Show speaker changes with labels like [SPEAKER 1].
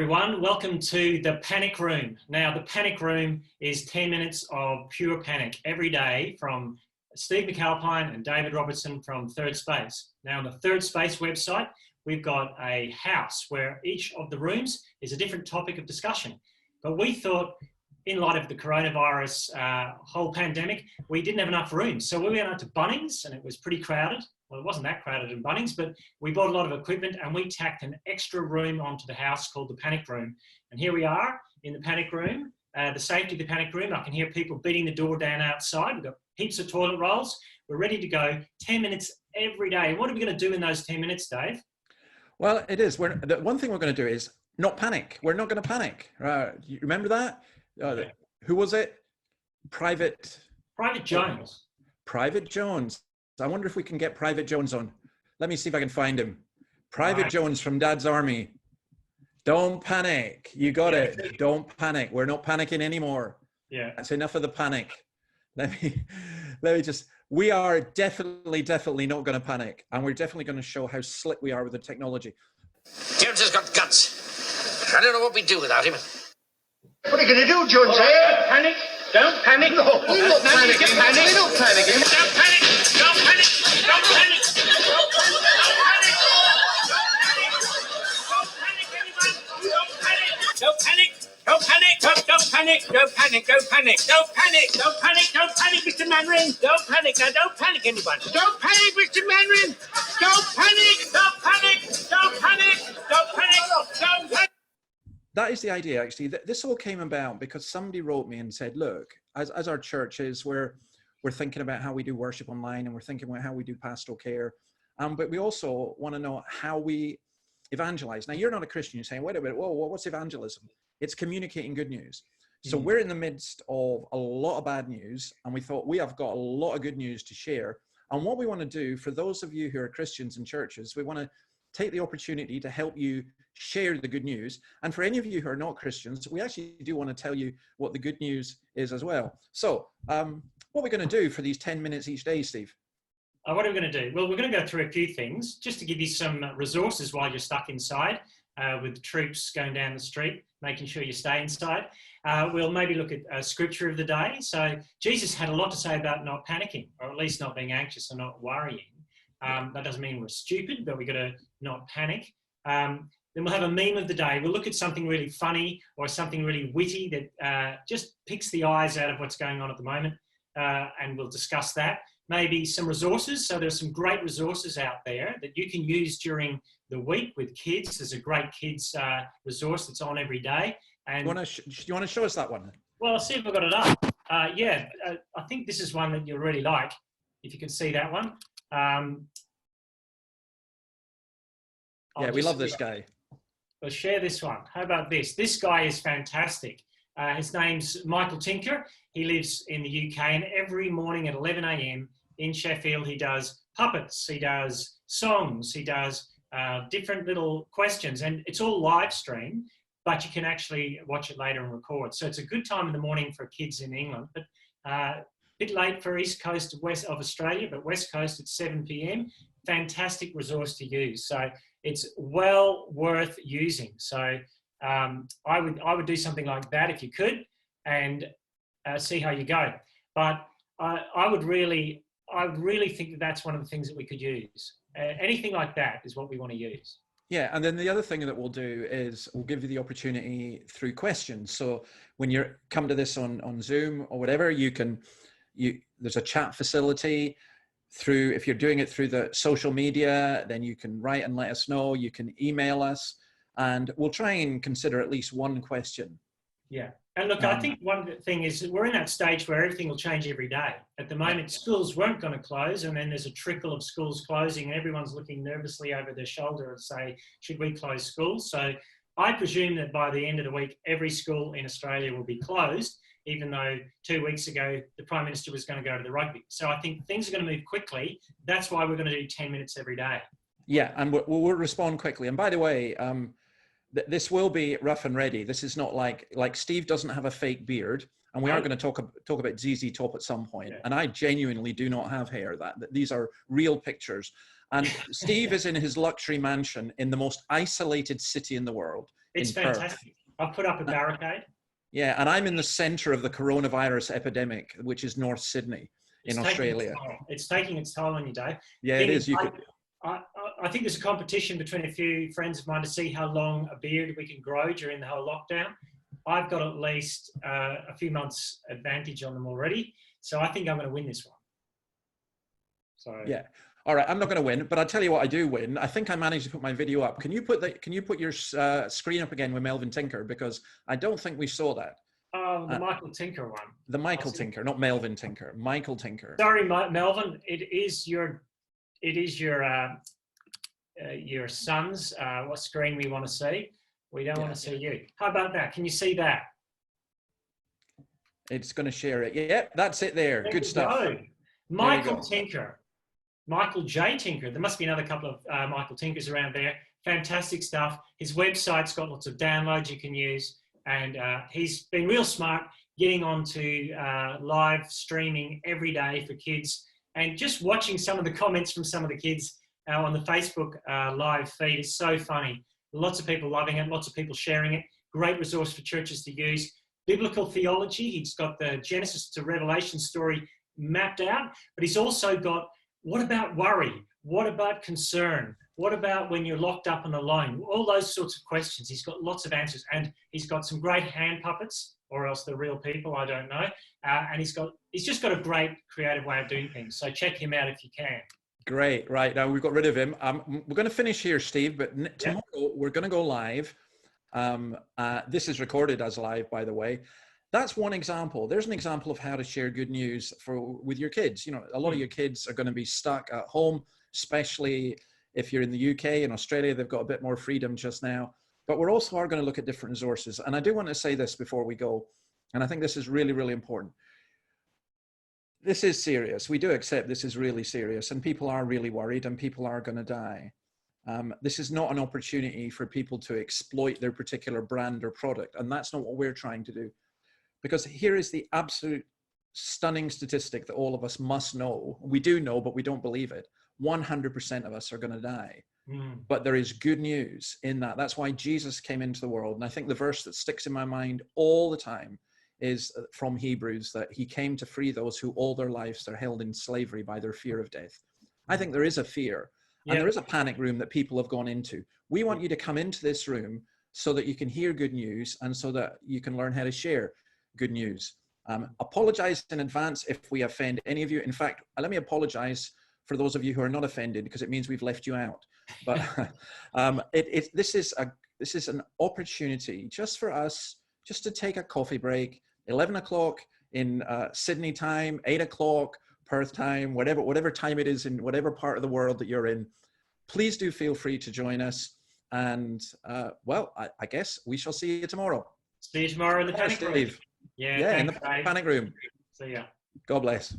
[SPEAKER 1] everyone, welcome to the Panic Room. Now, the Panic Room is 10 minutes of pure panic every day from Steve McAlpine and David Robertson from Third Space. Now, on the Third Space website, we've got a house where each of the rooms is a different topic of discussion. But we thought, in light of the coronavirus whole pandemic, we didn't have enough rooms. So we went out to Bunnings and it was pretty crowded. Well, it wasn't that crowded in Bunnings, but we bought a lot of equipment and we tacked an extra room onto the house called the Panic Room. And here we are in the Panic Room, the safety of the Panic Room. I can hear people beating the door down outside. We've got heaps of toilet rolls. We're ready to go 10 minutes every day. What are we going to do in those 10 minutes, Dave?
[SPEAKER 2] Well, it is. The one thing we're going to do is not panic. We're not going to panic. You remember that? Who was it? Private
[SPEAKER 1] Jones.
[SPEAKER 2] Private Jones. I wonder if we can get Private Jones on. Let me see if I can find him. Private Jones from Dad's Army. Don't panic. You got it. Don't panic. We're not panicking anymore.
[SPEAKER 1] Yeah.
[SPEAKER 2] That's enough of the panic. Let me just, we are definitely not going to panic. And we're definitely going to show how slick we are with the technology.
[SPEAKER 3] Jones has got guts. I don't know what we'd do without him.
[SPEAKER 4] What are you going to do, Jones?
[SPEAKER 3] Don't panic. Don't panic.
[SPEAKER 4] No, we're not panicking. We're not panicking.
[SPEAKER 3] Don't panic. Don't panic. Don't panic. Don't panic. Don't panic. Don't panic. Don't panic. Don't panic. Don't panic. Don't panic. Don't panic. Don't panic, Mr. Manring. Don't panic. Now, don't panic, anyone. Don't panic, Mr. Manring. Don't panic. Don't panic. Don't panic. Don't panic. Don't panic.
[SPEAKER 2] That is the idea, actually. This all came about because somebody wrote me and said, look, as our churches, we're thinking about how we do worship online and we're thinking about how we do pastoral care. But we also want to know how we evangelize. Now, you're not a Christian. You're saying, wait a minute, whoa, what's evangelism? It's communicating good news. So we're in the midst of a lot of bad news, and we thought we have got a lot of good news to share. And what we want to do for those of you who are Christians in churches, we want to take the opportunity to help you share the good news. And for any of you who are not Christians, we actually do want to tell you what the good news is as well. So what are we going to do for these 10 minutes each day, Steve?
[SPEAKER 1] What are we going to do? Well, we're going to go through a few things just to give you some resources while you're stuck inside with troops going down the street, making sure you stay inside. We'll maybe look at scripture of the day. So Jesus had a lot to say about not panicking, or at least not being anxious and not worrying. That doesn't mean we're stupid, but we've got to not panic. Then we'll have a meme of the day. We'll look at something really funny or something really witty that just picks the eyes out of what's going on at the moment, and we'll discuss that. Maybe some resources. So there's some great resources out there that you can use during the week with kids. There's a great kids resource that's on every day. And
[SPEAKER 2] you want to show us that one?
[SPEAKER 1] Well, I'll see if I've got it up. I think this is one that you'll really like, if you can see that one.
[SPEAKER 2] Yeah, we love this guy.
[SPEAKER 1] We'll share this one. How about this? This guy is fantastic. His name's Michael Tinker. He lives in the UK, and every morning at 11 a.m. in Sheffield, he does puppets, he does songs, he does different little questions, and it's all live stream, but you can actually watch it later and record. So it's a good time in the morning for kids in England, but a bit late for East Coast west of Australia, but West Coast at 7 p.m. Fantastic resource to use. So it's well worth using. So I would do something like that if you could, and see how you go. But I would really think that that's one of the things that we could use. Anything like that is what we want to use.
[SPEAKER 2] Yeah, and then the other thing that we'll do is we'll give you the opportunity through questions. So when you come to this on Zoom or whatever, there's a chat facility. If you're doing it through the social media, then you can write and let us know. You can email us, and we'll try and consider at least one question.
[SPEAKER 1] Yeah. And look, I think one thing is we're in that stage where everything will change every day. At the moment, schools weren't going to close, and then there's a trickle of schools closing, and everyone's looking nervously over their shoulder and say, should we close schools? So I presume that by the end of the week, every school in Australia will be closed, even though 2 weeks ago, the Prime Minister was going to go to the rugby. So I think things are going to move quickly. That's why we're going to do 10 minutes every day.
[SPEAKER 2] Yeah, and we'll respond quickly. And by the way, this will be rough and ready. This is not like Steve doesn't have a fake beard, and we are going to talk about ZZ Top at some point. Yeah. And I genuinely do not have hair. These are real pictures. And Steve is in his luxury mansion in the most isolated city in the world.
[SPEAKER 1] It's
[SPEAKER 2] in Perth.
[SPEAKER 1] fantastic. I've put up a barricade.
[SPEAKER 2] Yeah, and I'm in the center of the coronavirus epidemic, which is North Sydney in Australia.
[SPEAKER 1] It's taking its toll on you, Dave.
[SPEAKER 2] Yeah, it is.
[SPEAKER 1] I think there's a competition between a few friends of mine to see how long a beard we can grow during the whole lockdown. I've got at least a few months advantage on them already. So I think I'm going to win this one. So
[SPEAKER 2] yeah. All right, I'm not going to win, but I'll tell you what I do win. I think I managed to put my video up. Can you put your screen up again with Melvin Tinker, because I don't think we saw that.
[SPEAKER 1] The Michael Tinker one.
[SPEAKER 2] The Michael Tinker, not Melvin Tinker. Michael Tinker.
[SPEAKER 1] Sorry, Melvin. It is your son's what screen we want to see. We don't want to see you. How about that? Can you see that?
[SPEAKER 2] It's going to share it. Yep, that's it there. Good stuff.
[SPEAKER 1] Michael Tinker. Michael J. Tinker. There must be another couple of Michael Tinkers around there. Fantastic stuff. His website's got lots of downloads you can use. And he's been real smart getting onto live streaming every day for kids. And just watching some of the comments from some of the kids on the Facebook live feed is so funny. Lots of people loving it. Lots of people sharing it. Great resource for churches to use. Biblical theology. He's got the Genesis to Revelation story mapped out. But he's also got, what about worry? What about concern? What about when you're locked up and alone? All those sorts of questions. He's got lots of answers, and he's got some great hand puppets, or else they're real people, I don't know. And he's just got a great creative way of doing things. So check him out if you can.
[SPEAKER 2] Great. Right. Now we've got rid of him. We're going to finish here, Steve, but tomorrow we're going to go live. This is recorded as live, by the way. That's one example. There's an example of how to share good news with your kids. You know, a lot of your kids are going to be stuck at home, especially if you're in the UK and Australia. They've got a bit more freedom just now. But we're also going to look at different resources. And I do want to say this before we go, and I think this is really, really important. This is serious. We do accept this is really serious, and people are really worried, and people are going to die. This is not an opportunity for people to exploit their particular brand or product, and that's not what we're trying to do. Because here is the absolute stunning statistic that all of us must know. We do know, but we don't believe it. 100% of us are going to die. But there is good news in that. That's why Jesus came into the world. And I think the verse that sticks in my mind all the time is from Hebrews, that he came to free those who all their lives are held in slavery by their fear of death. I think there is a fear, and there is a panic room that people have gone into. We want you to come into this room so that you can hear good news and so that you can learn how to share good news. Apologize in advance if we offend any of you. In fact, let me apologize for those of you who are not offended, because it means we've left you out. But this is an opportunity just for us just to take a coffee break. 11 o'clock in Sydney time, 8 o'clock Perth time, whatever time it is in whatever part of the world that you're in. Please do feel free to join us. And well, I guess we shall see you tomorrow.
[SPEAKER 1] See you tomorrow in the panic room.
[SPEAKER 2] Yeah, in the panic room.
[SPEAKER 1] See ya.
[SPEAKER 2] God bless.